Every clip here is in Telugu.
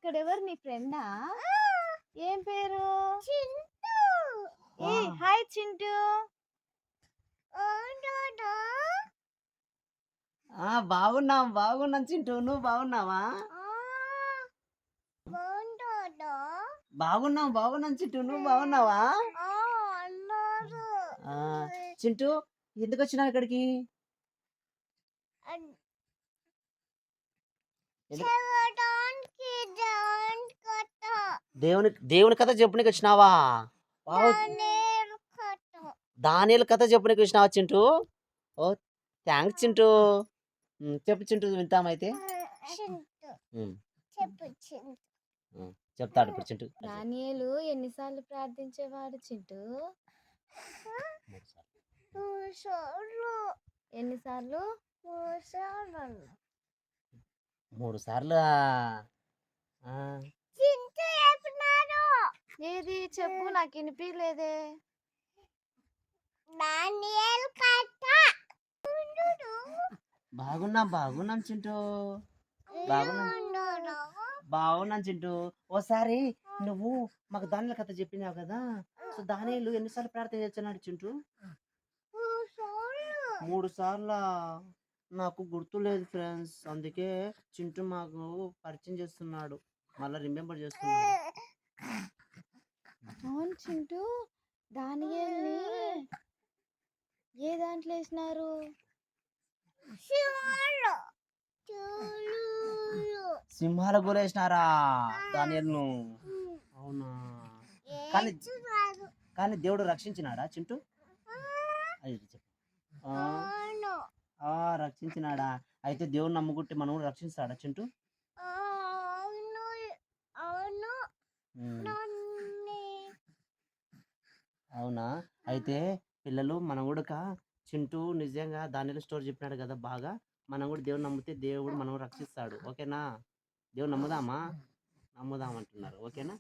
ఇక్కడ ఎవరు నీ ఫ్రెండా? ఏం పేరు? ఏ హాయ్ చింటూ. బాగున్నాం చింటూ, నువ్వు బాగున్నావా? బాగున్నాం చింటూ, నువ్వు బాగున్నావా? చింటూ, ఎందుకు వచ్చినావు ఇక్కడికి? దేవుని కథ చెప్పడానికి వచ్చినావా? దానియేలు కథ చెప్పడానికి వచ్చినావా చింటూ? ఓ థ్యాంక్స్ చింటూ. చెప్పు చింటూ, వింటామైతే. చెప్తాడు ఇప్పుడు చింటూ. దానియేలు ఎన్నిసార్లు ప్రార్థించేవాడు చింటూ? ఎన్నిసార్లు? 3 సార్లు. ఏది చెప్పు, నాకు వినిపించలేదే. బాగున్నాం చింటూ, బాగున్నాం చింటూ. ఓసారి నువ్వు మాకు దానిల కథ చెప్పినావు కదా, సో దానియేలు ఎన్నిసార్లు ప్రార్థన చేస్తున్నాడు చింటూ? 3 సార్లు. నాకు గుర్తులేదు ఫ్రెండ్స్, అందుకే చింటూ మాకు పరిచయం చేస్తున్నాడు, మళ్ళీ రిమెంబర్ చేస్తున్నాడు. అవును చింటూ, దానియేల్ని ఏ దాంట్లో వేసినారు? సింహాల గురేసినారా దానియేలును? అవునా? కానీ దేవుడు రక్షించినాడా చింటూ? అది చెప్పు. రక్షించినాడా? అయితే దేవుడు నమ్ముకుంటే మనం కూడా రక్షిస్తాడా చింటూ? అవునా? అయితే పిల్లలు, మనం కూడా చింటూ నిజంగా దానిలో స్టోరీ చెప్పినాడు కదా బాగా, మనం కూడా దేవుడు నమ్మితే దేవుడు మనం రక్షిస్తాడు. ఓకేనా? దేవుడు నమ్ముదాం అంటున్నారు. ఓకేనా?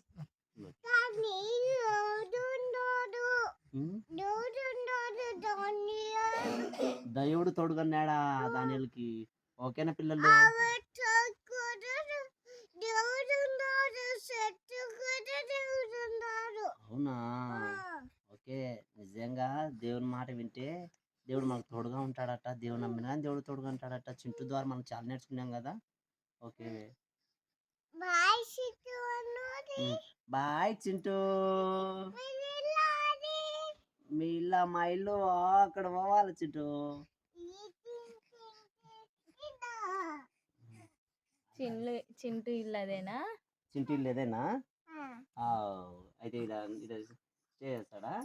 దేవుడు తోడుగన్నాడా దానియేలుకి? ఓకేనా పిల్లలు? అవునా? ఓకే. నిజంగా దేవుని మాట వింటే దేవుడు మనకు తోడుగా ఉంటాడట. దేవుడు నమ్మినా దేవుడు తోడుగా ఉంటాడట. చింటూ ద్వారా మనం చాలా నేర్చుకున్నాం కదా. Okay, bye Chintu. మీ ఇల్లు మా ఇల్లు అక్కడ పోవాలి చింటూ. చింటూ ఇల్లు అదేనా? చింటూ ఇల్లు ఏదేనా? అయితే ఇలా చేస్తాడా?